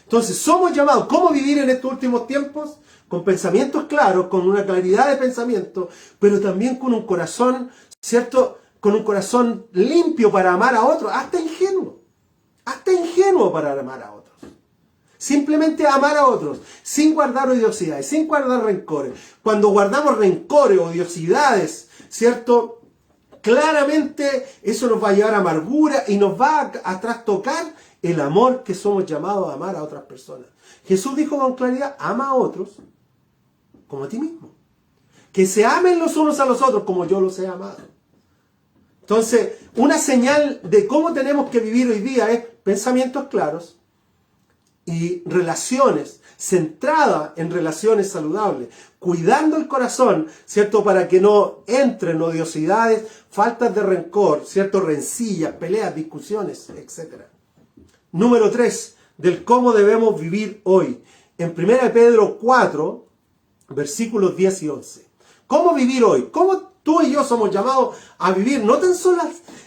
Entonces somos llamados, ¿cómo vivir en estos últimos tiempos? Con pensamientos claros, con una claridad de pensamiento, pero también con un corazón, ¿cierto? Con un corazón limpio para amar a otros, hasta ingenuo para amar a otros. Simplemente amar a otros, sin guardar odiosidades, sin guardar rencores. Cuando guardamos rencores, odiosidades, ¿cierto? Claramente eso nos va a llevar a amargura y nos va a trastocar el amor que somos llamados a amar a otras personas. Jesús dijo con claridad, ama a otros como a ti mismo. Que se amen los unos a los otros como yo los he amado. Entonces, una señal de cómo tenemos que vivir hoy día es pensamientos claros y relaciones centradas en relaciones saludables, cuidando el corazón, ¿cierto? Para que no entren odiosidades, faltas de rencor, ¿cierto? Rencillas, peleas, discusiones, etc. Número 3, del cómo debemos vivir hoy. En 1 Pedro 4, versículos 10 y 11. ¿Cómo vivir hoy? ¿Cómo tú y yo somos llamados a vivir? No tan solo...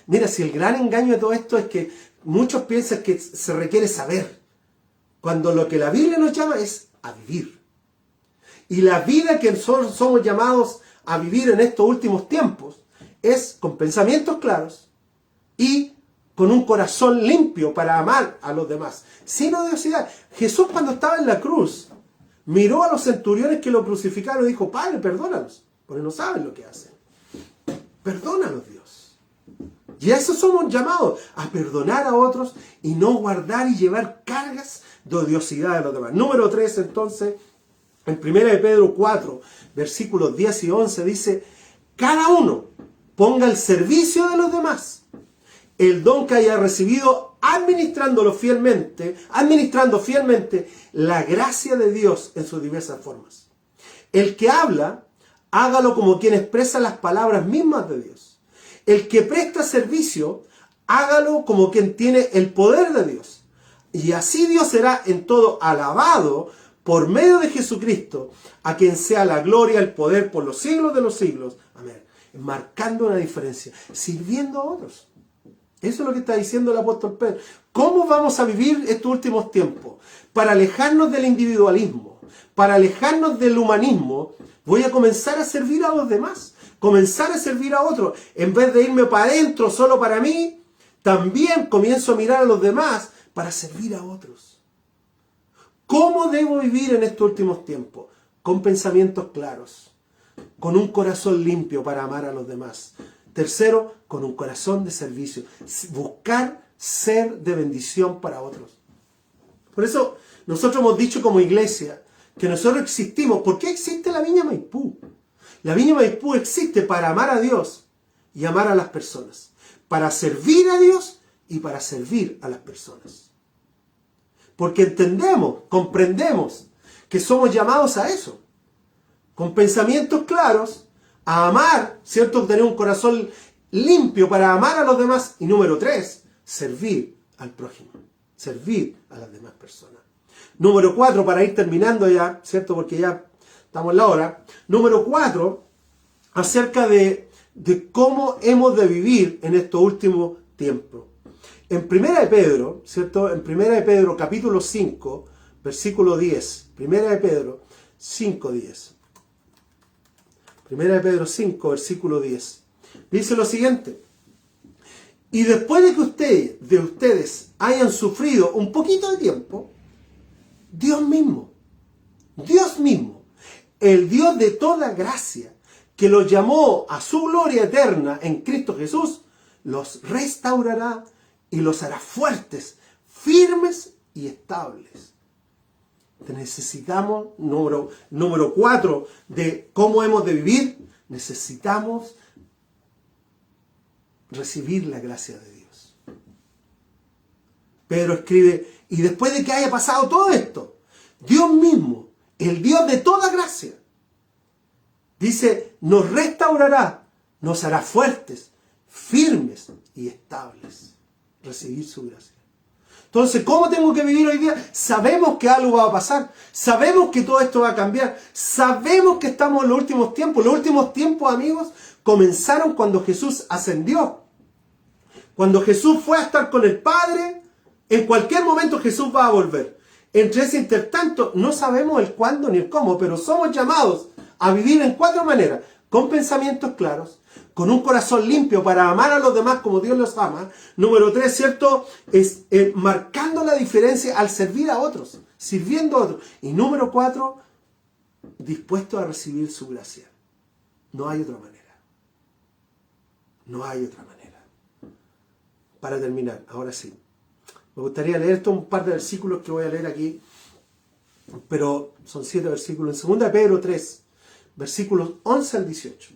Mira, si el gran engaño de todo esto es que muchos piensan que se requiere saber, cuando lo que la Biblia nos llama es a vivir. Y la vida que nosotros somos llamados a vivir en estos últimos tiempos es con pensamientos claros y con un corazón limpio para amar a los demás, sin odiosidad. Jesús, cuando estaba en la cruz, miró a los centuriones que lo crucificaron y dijo, Padre, perdónalos, porque no saben lo que hacen. Perdónalos, Dios. Y a eso somos llamados, a perdonar a otros y no guardar y llevar cargas de odiosidad de los demás. Número 3, entonces, en 1 Pedro 4, versículos 10 y 11, dice, cada uno ponga al servicio de los demás el don que haya recibido, administrando fielmente la gracia de Dios en sus diversas formas. El que habla, hágalo como quien expresa las palabras mismas de Dios. El que presta servicio, hágalo como quien tiene el poder de Dios. Y así Dios será en todo alabado por medio de Jesucristo, a quien sea la gloria, el poder por los siglos de los siglos. Amén. Marcando una diferencia, sirviendo a otros. Eso es lo que está diciendo el apóstol Pedro. ¿Cómo vamos a vivir estos últimos tiempos? Para alejarnos del individualismo, para alejarnos del humanismo, voy a comenzar a servir a los demás, comenzar a servir a otros. En vez de irme para adentro solo para mí, también comienzo a mirar a los demás para servir a otros. ¿Cómo debo vivir en estos últimos tiempos? Con pensamientos claros, con un corazón limpio para amar a los demás. Tercero, con un corazón de servicio. Buscar ser de bendición para otros. Por eso nosotros hemos dicho como iglesia que nosotros existimos. ¿Por qué existe la Viña Maipú? La Viña Maipú existe para amar a Dios y amar a las personas. Para servir a Dios y para servir a las personas. Porque entendemos, comprendemos que somos llamados a eso. Con pensamientos claros, a amar, ¿cierto? Tener un corazón limpio para amar a los demás. Y número 3, servir al prójimo. Servir a las demás personas. Número 4, para ir terminando ya, ¿cierto? Porque ya estamos en la hora. Número 4, acerca de cómo hemos de vivir en estos últimos tiempos. En 1 Pedro, ¿cierto? En 1 Pedro capítulo 5, versículo 10. 1 Pedro 5, 10. 1 Pedro 5, versículo 10. Dice lo siguiente. Y después de que ustedes hayan sufrido un poquito de tiempo, Dios mismo, el Dios de toda gracia, que los llamó a su gloria eterna en Cristo Jesús, los restaurará y los hará fuertes, firmes y estables. Necesitamos, número 4, de cómo hemos de vivir, necesitamos recibir la gracia de Dios. Pedro escribe, y después de que haya pasado todo esto, Dios mismo, el Dios de toda gracia, Dice, nos restaurará, nos hará fuertes, firmes y estables. Recibir su gracia. Entonces, ¿cómo tengo que vivir hoy día? Sabemos que algo va a pasar. Sabemos que todo esto va a cambiar. Sabemos que estamos en los últimos tiempos. Los últimos tiempos, amigos, comenzaron cuando Jesús ascendió. Cuando Jesús fue a estar con el Padre, en cualquier momento Jesús va a volver. Entre ese intertanto, no sabemos el cuándo ni el cómo, pero somos llamados a vivir en 4 maneras. Con pensamientos claros, con un corazón limpio para amar a los demás como Dios los ama. Número 3, ¿cierto? Es marcando la diferencia al servir a otros, sirviendo a otros. Y número 4, dispuesto a recibir su gracia. No hay otra manera. No hay otra manera. Para terminar, ahora sí. Me gustaría leer un par de versículos que voy a leer aquí, pero son 7 versículos. En 2 Pedro 3, versículos 11 al 18.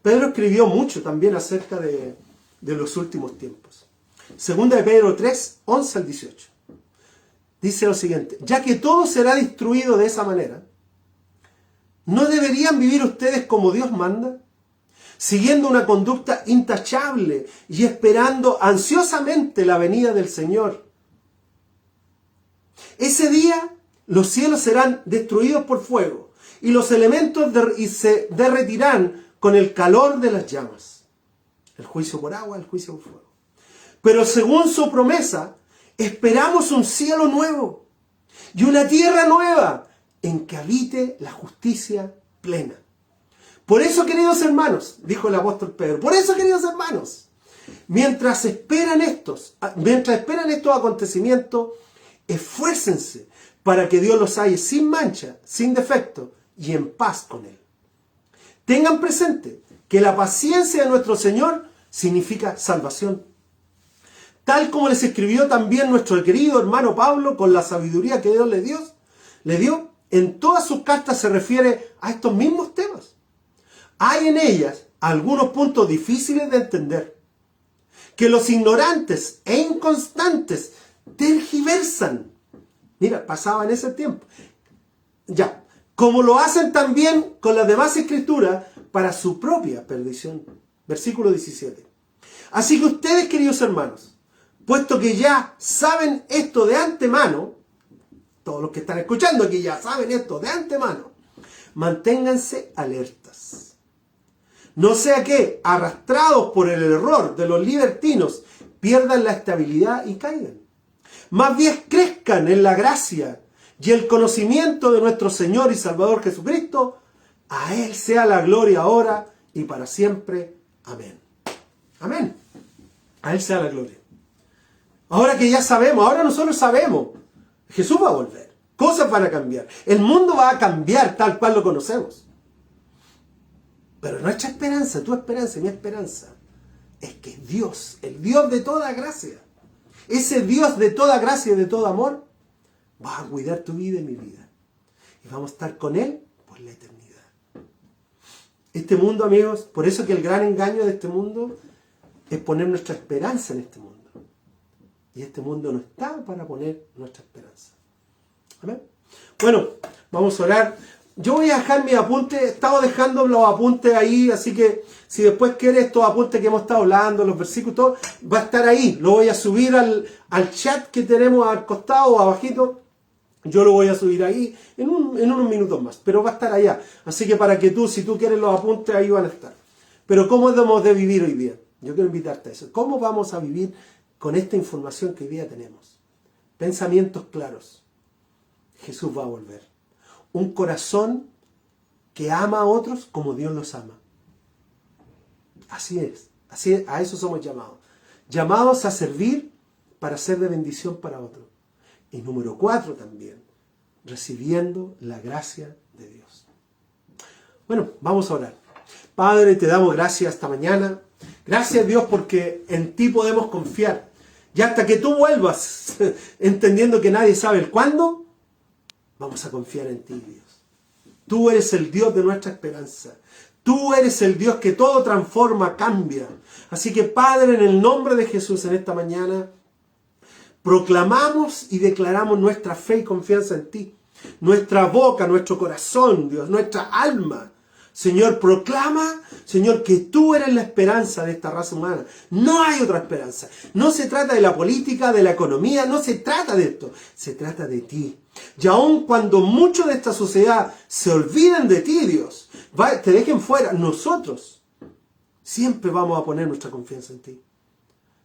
Pedro escribió mucho también acerca de los últimos tiempos. 2 Pedro 3, 11 al 18. Dice lo siguiente: ya que todo será destruido de esa manera, ¿no deberían vivir ustedes como Dios manda? Siguiendo una conducta intachable y esperando ansiosamente la venida del Señor. Ese día los cielos serán destruidos por fuego y los elementos se derretirán con el calor de las llamas. El juicio por agua, el juicio por fuego. Pero según su promesa, esperamos un cielo nuevo y una tierra nueva en que habite la justicia plena. Por eso, queridos hermanos, dijo el apóstol Pedro, por eso, queridos hermanos, mientras esperan estos acontecimientos, esfuércense para que Dios los halle sin mancha, sin defecto y en paz con Él. Tengan presente que la paciencia de nuestro Señor significa salvación. Tal como les escribió también nuestro querido hermano Pablo con la sabiduría que Dios le dio, en todas sus cartas se refiere a estos mismos temas. Hay en ellas algunos puntos difíciles de entender, que los ignorantes e inconstantes tergiversan. Mira, pasaba en ese tiempo. Ya, como lo hacen también con las demás escrituras para su propia perdición. Versículo 17. Así que ustedes, queridos hermanos, puesto que ya saben esto de antemano, todos los que están escuchando aquí ya saben esto de antemano, manténganse alertas. No sea que, arrastrados por el error de los libertinos, pierdan la estabilidad y caigan. Más bien crezcan en la gracia y el conocimiento de nuestro Señor y Salvador Jesucristo. A Él sea la gloria ahora y para siempre. Amén. Amén. A Él sea la gloria. Ahora que ya sabemos, ahora nosotros sabemos, Jesús va a volver. Cosas van a cambiar. El mundo va a cambiar tal cual lo conocemos. Pero nuestra esperanza, tu esperanza y mi esperanza, es que Dios, el Dios de toda gracia, ese Dios de toda gracia y de todo amor, va a cuidar tu vida y mi vida. Y vamos a estar con Él por la eternidad. Este mundo, amigos, por eso que el gran engaño de este mundo es poner nuestra esperanza en este mundo. Y este mundo no está para poner nuestra esperanza. ¿Amén? Bueno, vamos a orar. Yo voy a dejar mis apuntes, he estado dejando los apuntes ahí, así que si después quieres estos apuntes que hemos estado hablando, los versículos, todo, va a estar ahí. Lo voy a subir al chat que tenemos al costado o abajito. Yo lo voy a subir ahí en unos minutos más, pero va a estar allá. Así que para que tú, si tú quieres los apuntes, ahí van a estar. Pero ¿cómo debemos de vivir hoy día? Yo quiero invitarte a eso. ¿Cómo vamos a vivir con esta información que hoy día tenemos? Pensamientos claros. Jesús va a volver. Un corazón que ama a otros como Dios los ama. Así es, a eso somos llamados. Llamados a servir para ser de bendición para otros. Y número 4 también, recibiendo la gracia de Dios. Bueno, vamos a orar. Padre, te damos gracias esta mañana. Gracias, Dios, porque en ti podemos confiar. Y hasta que tú vuelvas, entendiendo que nadie sabe el cuándo, vamos a confiar en ti, Dios. Tú eres el Dios de nuestra esperanza. Tú eres el Dios que todo transforma, cambia. Así que, Padre, en el nombre de Jesús, en esta mañana, proclamamos y declaramos nuestra fe y confianza en ti. Nuestra boca, nuestro corazón, Dios, nuestra alma, Señor, proclama, Señor, que tú eres la esperanza de esta raza humana. No hay otra esperanza. No se trata de la política, de la economía, no se trata de esto. Se trata de ti. Y aun cuando muchos de esta sociedad se olviden de ti, Dios, te dejen fuera, nosotros siempre vamos a poner nuestra confianza en ti.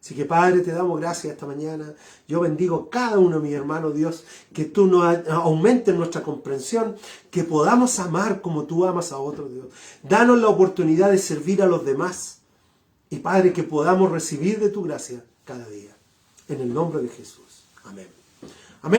Así que, Padre, te damos gracias esta mañana. Yo bendigo cada uno de mis hermanos, Dios, que tú nos aumentes nuestra comprensión, que podamos amar como tú amas a otros, Dios. Danos la oportunidad de servir a los demás. Y, Padre, que podamos recibir de tu gracia cada día. En el nombre de Jesús. Amén. Amén.